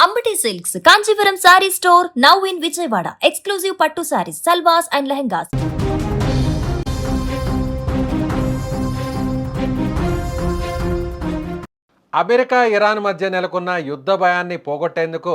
Ambati silks Kanchipuram saree store now in Vijayawada. Exclusive పట్టు sarees, salwars and lehengas. America Iran మధ్య నెలకొన్న యుద్ధ భయాన్ని పోగొట్టేందుకు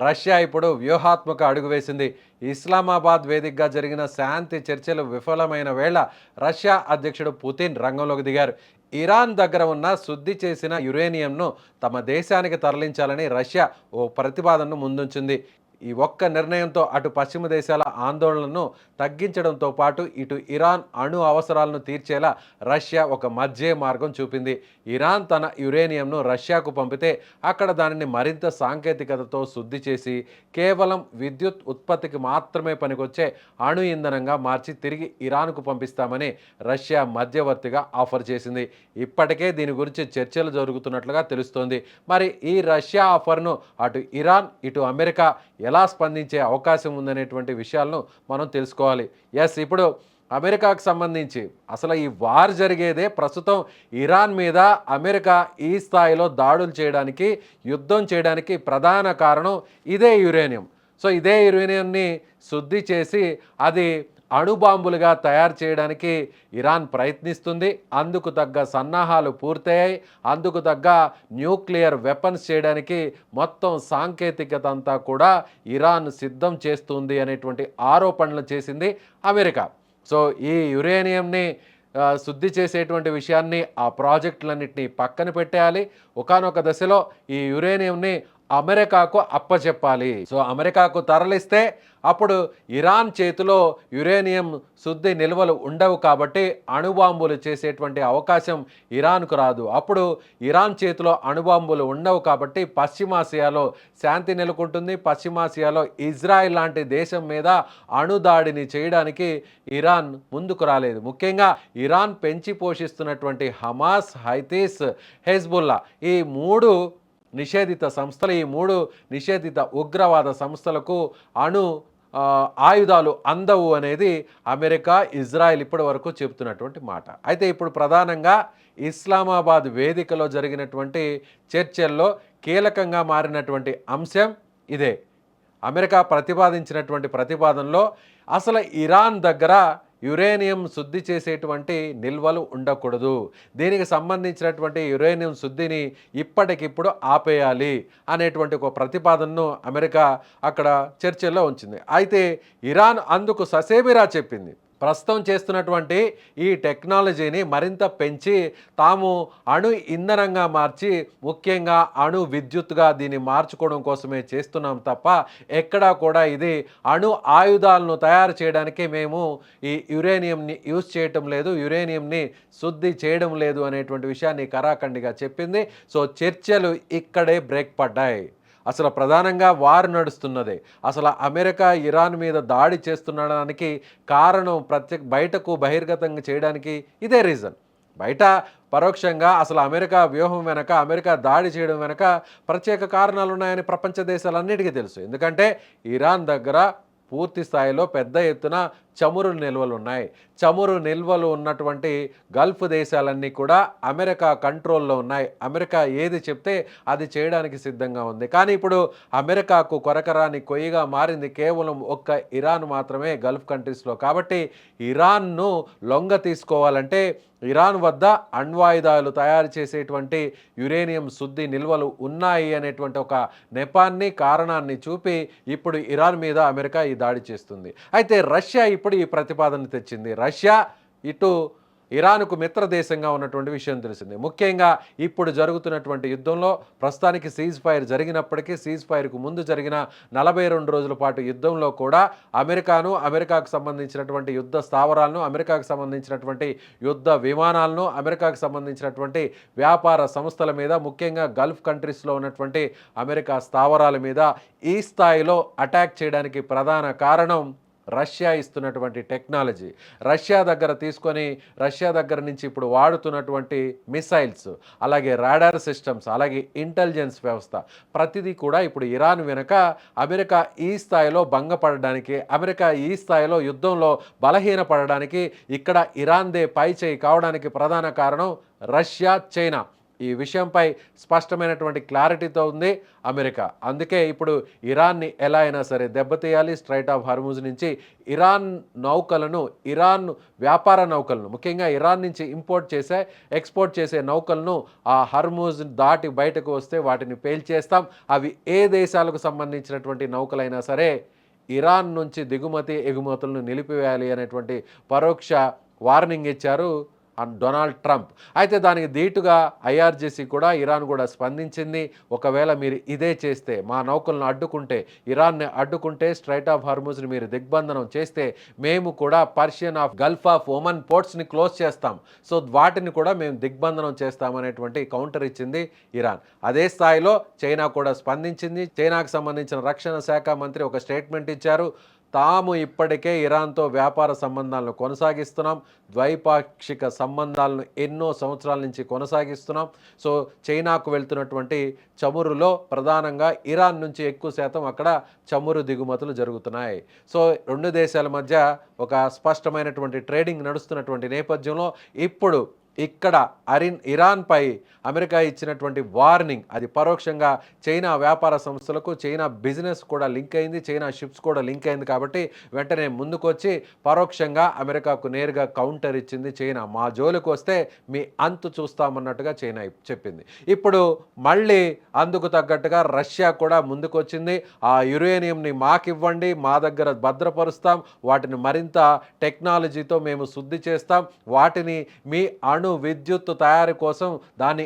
రష్యా ఇప్పుడు వ్యూహాత్మక అడుగు వేసింది. ఇస్లామాబాద్ వేదికగా జరిగిన శాంతి చర్చలు విఫలమైన వేళ రష్యా అధ్యక్షుడు పుతిన్ రంగంలోకి దిగారు. ఇరాన్ దగ్గర ఉన్న శుద్ధి చేసిన యురేనియంను తమ దేశానికి తరలించాలని రష్యా ఓ ప్రతిపాదనను ముందుంచింది. ఈ ఒక్క నిర్ణయంతో అటు పశ్చిమ దేశాల ఆందోళనను తగ్గించడంతో పాటు ఇటు ఇరాన్ అణు అవసరాలను తీర్చేలా రష్యా ఒక మధ్య మార్గం చూపింది. ఇరాన్ తన యురేనియంను రష్యాకు పంపితే అక్కడ దానిని మరింత సాంకేతికతతో శుద్ధి చేసి కేవలం విద్యుత్ ఉత్పత్తికి మాత్రమే పనికొచ్చే అణు ఇంధనంగా మార్చి తిరిగి ఇరాన్కు పంపిస్తామని రష్యా మధ్యవర్తిగా ఆఫర్ చేసింది. ఇప్పటికే దీని గురించి చర్చలు జరుగుతున్నట్లుగా తెలుస్తోంది. మరి ఈ రష్యా ఆఫర్ను అటు ఇరాన్ ఇటు అమెరికా ఎలా స్పందించే అవకాశం ఉందనేటువంటి విషయాలను మనం తెలుసుకోవాలి. ఇప్పుడు అమెరికాకు సంబంధించి అసలు ఈ వార్ జరిగేదే ప్రస్తుతం ఇరాన్ మీద అమెరికా ఈ స్థాయిలో దాడులు చేయడానికి, యుద్ధం చేయడానికి ప్రధాన కారణం ఇదే యురేనియం. సో ఇదే యురేనియంని శుద్ధి చేసి అది అణుబాంబులుగా తయారు చేయడానికి ఇరాన్ ప్రయత్నిస్తుంది. అందుకు తగ్గ సన్నాహాలు పూర్తయ్యాయి. అందుకు తగ్గ న్యూక్లియర్ వెపన్స్ చేయడానికి మొత్తం సాంకేతికత అంతా కూడా ఇరాన్ సిద్ధం చేస్తుంది అనేటువంటి ఆరోపణలు చేసింది అమెరికా. సో ఈ యురేనియంని శుద్ధి చేసేటువంటి విషయాన్ని, ఆ ప్రాజెక్టులన్నింటినీ పక్కన పెట్టేయాలి. ఒకానొక దశలో ఈ యురేనియంని అమెరికాకు అప్పచెప్పాలి. సో అమెరికాకు తరలిస్తే అప్పుడు ఇరాన్ చేతిలో యురేనియం శుద్ధి నిల్వలు ఉండవు కాబట్టి అణుబాంబులు చేసేటువంటి అవకాశం ఇరాన్కు రాదు. అప్పుడు ఇరాన్ చేతిలో అణుబాంబులు ఉండవు కాబట్టి పశ్చిమాసియాలో శాంతి నెలకొంటుంది. పశ్చిమాసియాలో ఇజ్రాయెల్ లాంటి దేశం మీద అణుదాడిని చేయడానికి ఇరాన్ ముందుకు రాలేదు. ముఖ్యంగా ఇరాన్ పెంచి పోషిస్తున్నటువంటి హమాస్, హైతీస్, హెజ్బుల్లా ఈ మూడు నిషేధిత సంస్థలు, ఈ మూడు నిషేధిత ఉగ్రవాద సంస్థలకు అణు ఆయుధాలు అందవు అనేది అమెరికా, ఇజ్రాయెల్ ఇప్పటి వరకు చెబుతున్నటువంటి మాట. అయితే ఇప్పుడు ప్రధానంగా ఇస్లామాబాద్ వేదికలో జరిగినటువంటి చర్చల్లో కీలకంగా మారినటువంటి అంశం ఇదే. అమెరికా ప్రతిపాదించినటువంటి ప్రతిపాదనలో అసలు ఇరాన్ దగ్గర యురేనియం శుద్ధి చేసేటువంటి నిల్వలు ఉండకూడదు, దీనికి సంబంధించినటువంటి యురేనియం శుద్ధిని ఇప్పటికిప్పుడు ఆపేయాలి అనేటువంటి ఒక ప్రతిపాదనను అమెరికా అక్కడ చర్చల్లో ఉంచింది. అయితే ఇరాన్ అందుకు ససేమిరా చెప్పింది. ప్రస్తుతం చేస్తున్నటువంటి ఈ టెక్నాలజీని మరింత పెంచి తాము అణు ఇంధనంగా మార్చి, ముఖ్యంగా అణు విద్యుత్తుగా దీన్ని మార్చుకోవడం కోసమే చేస్తున్నాం తప్ప ఎక్కడా కూడా ఇది అణు ఆయుధాలను తయారు చేయడానికి మేము ఈ యురేనియంని యూజ్ చేయటం లేదు, యురేనియంని శుద్ధి చేయడం లేదు అనేటువంటి విషయాన్ని కరాఖండిగా చెప్పింది. సో చర్చలు ఇక్కడే బ్రేక్ పడ్డాయి. అసలు ప్రధానంగా వార్ నడుస్తున్నదే, అసలు అమెరికా ఇరాన్ మీద దాడి చేస్తుండడానికి కారణం బయటకు బహిర్గతంగా చేయడానికి ఇదే రీజన్. బయట పరోక్షంగా అసలు అమెరికా వ్యూహం వెనక, అమెరికా దాడి చేయడం వెనక ప్రత్యేక కారణాలు ఉన్నాయని ప్రపంచ దేశాలన్నిటికీ తెలుసు. ఎందుకంటే ఇరాన్ దగ్గర పూర్తి స్థాయిలో పెద్ద ఎత్తున చమురు నిల్వలు ఉన్నాయి. చమురు నిల్వలు ఉన్నటువంటి గల్ఫ్ దేశాలన్నీ కూడా అమెరికా కంట్రోల్లో ఉన్నాయి. అమెరికా ఏది చెప్తే అది చేయడానికి సిద్ధంగా ఉంది. కానీ ఇప్పుడు అమెరికాకు కొరకరాని కొయ్యిగా మారింది కేవలం ఒక్క ఇరాన్ మాత్రమే గల్ఫ్ కంట్రీస్లో. కాబట్టి ఇరాన్ను లొంగ తీసుకోవాలంటే ఇరాన్ వద్ద అణ్వాయుధాలు తయారు చేసేటువంటి యురేనియం శుద్ధి నిల్వలు ఉన్నాయి అనేటువంటి ఒక నెపాన్ని, కారణాన్ని చూపి ఇప్పుడు ఇరాన్ మీద అమెరికా ఈ దాడి చేస్తుంది. అయితే రష్యా ఇప్పుడు ఈ ప్రతిపాదన తెచ్చింది. రష్యా ఇటు ఇరాన్కు మిత్ర దేశంగా ఉన్నటువంటి విషయం తెలిసింది. ముఖ్యంగా ఇప్పుడు జరుగుతున్నటువంటి యుద్ధంలో ప్రస్తుతానికి సీజ్ ఫైర్ జరిగినప్పటికీ సీజ్ ఫైర్కు ముందు జరిగిన 42 రోజుల పాటు యుద్ధంలో కూడా అమెరికాకు సంబంధించినటువంటి యుద్ధ స్థావరాలను, అమెరికాకు సంబంధించినటువంటి యుద్ధ విమానాలను, అమెరికాకు సంబంధించినటువంటి వ్యాపార సంస్థల మీద, ముఖ్యంగా గల్ఫ్ కంట్రీస్లో ఉన్నటువంటి అమెరికా స్థావరాల మీద ఈ స్థాయిలో అటాక్ చేయడానికి ప్రధాన కారణం రష్యా ఇస్తున్నటువంటి టెక్నాలజీ. రష్యా దగ్గర నుంచి ఇప్పుడు వాడుతున్నటువంటి మిసైల్స్, అలాగే రాడార్ సిస్టమ్స్, అలాగే ఇంటెలిజెన్స్ వ్యవస్థ, ప్రతిదీ కూడా ఇప్పుడు ఇరాన్ వెనుక అమెరికా ఈ స్థాయిలో భంగపడడానికి, అమెరికా ఈ స్థాయిలో యుద్ధంలో బలహీనపడడానికి, ఇక్కడ ఇరాన్దే పై చేయి కావడానికి ప్రధాన కారణం రష్యా, చైనా. ఈ విషయంపై స్పష్టమైనటువంటి క్లారిటీతో ఉంది అమెరికా. అందుకే ఇప్పుడు ఇరాన్ని ఎలా అయినా సరే దెబ్బతీయాలి. స్ట్రైట్ ఆఫ్ హార్మూజ్ నుంచి ఇరాన్ నౌకలను, ఇరాన్ వ్యాపార నౌకలను, ముఖ్యంగా ఇరాన్ నుంచి ఎక్స్పోర్ట్ చేసే నౌకలను ఆ హర్మూజ్ దాటి బయటకు వస్తే వాటిని పేల్చేస్తాం. అవి ఏ దేశాలకు సంబంధించినటువంటి నౌకలైనా సరే ఇరాన్ నుంచి దిగుమతి ఎగుమతులను నిలిపివేయాలి అనేటువంటి పరోక్ష వార్నింగ్ ఇచ్చారు డొనాల్డ్ ట్రంప్. అయితే దానికి ధీటుగా ఐఆర్జీసీ కూడా, ఇరాన్ కూడా స్పందించింది. ఒకవేళ మీరు ఇదే చేస్తే, మా నౌకలను అడ్డుకుంటే, ఇరాన్ని అడ్డుకుంటే, స్ట్రైట్ ఆఫ్ హార్మూజ్ని మీరు దిగ్బంధనం చేస్తే మేము కూడా Persian of Gulf of Oman పోర్ట్స్ని క్లోజ్ చేస్తాం. సో వాటిని కూడా మేము దిగ్బంధనం చేస్తామనేటువంటి కౌంటర్ ఇచ్చింది ఇరాన్. అదే స్థాయిలో చైనా కూడా స్పందించింది. చైనాకు సంబంధించిన రక్షణ శాఖ మంత్రి ఒక స్టేట్మెంట్ ఇచ్చారు. తాము ఇప్పటికే ఇరాన్తో వ్యాపార సంబంధాలను కొనసాగిస్తున్నాం, ద్వైపాక్షిక సంబంధాలను ఎన్నో సంవత్సరాల నుంచి కొనసాగిస్తున్నాం. సో చైనాకు వెళ్తున్నటువంటి చమురులో ప్రధానంగా ఇరాన్ నుంచి ఎక్కువ శాతం అక్కడ చమురు దిగుమతులు జరుగుతున్నాయి. సో రెండు దేశాల మధ్య ఒక స్పష్టమైనటువంటి ట్రేడింగ్ నడుస్తున్నటువంటి నేపథ్యంలో ఇప్పుడు ఇక్కడ ఇరాన్పై అమెరికా ఇచ్చినటువంటి వార్నింగ్ అది పరోక్షంగా చైనా వ్యాపార సంస్థలకు, చైనా బిజినెస్ కూడా లింక్ అయింది, చైనా షిప్స్ కూడా లింక్ అయింది. కాబట్టి వెంటనే ముందుకొచ్చి పరోక్షంగా అమెరికాకు నేరుగా కౌంటర్ ఇచ్చింది చైనా. మా జోలికి వస్తే మీ అంతు చూస్తామన్నట్టుగా చైనా చెప్పింది. ఇప్పుడు మళ్ళీ అందుకు తగ్గట్టుగా రష్యా కూడా ముందుకొచ్చింది. ఆ యురేనియంని మాకివ్వండి, మా దగ్గర భద్రపరుస్తాం, వాటిని మరింత టెక్నాలజీతో మేము శుద్ధి చేస్తాం, వాటిని మీ విద్యుత్ తయారీ కోసం దాని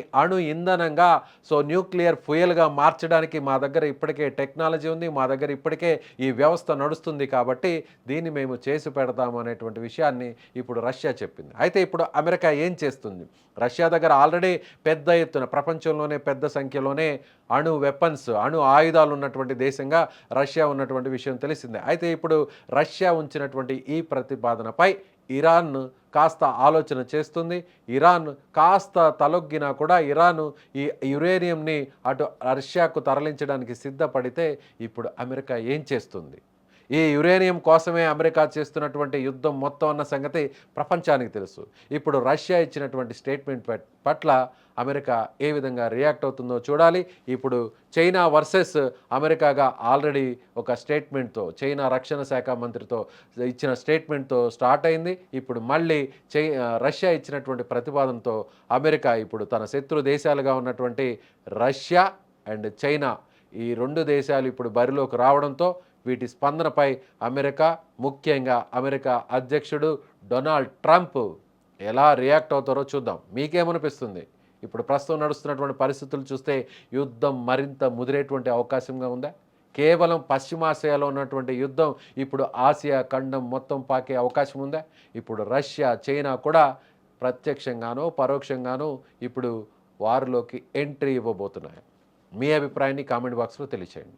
ఇంధనంగా, సో న్యూక్లియర్ ఫ్యూయల్గా మార్చడానికి మా దగ్గర ఇప్పటికే టెక్నాలజీ ఉంది, మా దగ్గర ఇప్పటికే ఈ వ్యవస్థ నడుస్తుంది, కాబట్టి దీన్ని మేము చేసి పెడతాము అనేటువంటి విషయాన్ని ఇప్పుడు రష్యా చెప్పింది. అయితే ఇప్పుడు అమెరికా ఏం చేస్తుంది? రష్యా దగ్గర ఆల్రెడీ పెద్ద ఎత్తున, ప్రపంచంలోనే పెద్ద సంఖ్యలోనే అణు ఆయుధాలు ఉన్నటువంటి దేశంగా రష్యా ఉన్నటువంటి విషయం తెలిసిందే. అయితే ఇప్పుడు రష్యా ఉంచినటువంటి ఈ ప్రతిపాదనపై ఇరాన్ కాస్త ఆలోచన చేస్తుంది. ఇరాన్ కాస్త తలొగ్గినా కూడా ఇరాన్ ఈ యురేనియంని అటు రష్యాకు తరలించడానికి సిద్ధపడితే ఇప్పుడు అమెరికా ఏం చేస్తుంది? ఈ యురేనియం కోసమే అమెరికా చేస్తున్నటువంటి యుద్ధం మొత్తం అన్న సంగతి ప్రపంచానికి తెలుసు. ఇప్పుడు రష్యా ఇచ్చినటువంటి స్టేట్మెంట్ పట్ల అమెరికా ఏ విధంగా రియాక్ట్ అవుతుందో చూడాలి. ఇప్పుడు చైనా వర్సెస్ అమెరికాగా ఆల్రెడీ ఒక స్టేట్మెంట్తో, చైనా రక్షణ శాఖ మంత్రితో ఇచ్చిన స్టేట్మెంట్తో స్టార్ట్ అయింది. ఇప్పుడు మళ్ళీ రష్యా ఇచ్చినటువంటి ప్రతిపాదనతో అమెరికా ఇప్పుడు తన శత్రు దేశాలుగా ఉన్నటువంటి రష్యా అండ్ చైనా, ఈ రెండు దేశాలు ఇప్పుడు బరిలోకి రావడంతో వీటి స్పందనపై ముఖ్యంగా అమెరికా అధ్యక్షుడు డొనాల్డ్ ట్రంప్ ఎలా రియాక్ట్ అవుతారో చూద్దాం. మీకేమనిపిస్తుంది? ఇప్పుడు ప్రస్తుతం నడుస్తున్నటువంటి పరిస్థితులు చూస్తే యుద్ధం మరింత ముదిరేటువంటి అవకాశంగా ఉందా? కేవలం పశ్చిమాసియాలో ఉన్నటువంటి యుద్ధం ఇప్పుడు ఆసియా ఖండం మొత్తం పాకే అవకాశం ఉందా? ఇప్పుడు రష్యా, చైనా కూడా ప్రత్యక్షంగానో పరోక్షంగానో ఇప్పుడు వారిలోకి ఎంట్రీ ఇవ్వబోతున్నాయి. మీ అభిప్రాయాన్ని కామెంట్ బాక్స్లో తెలియచేయండి.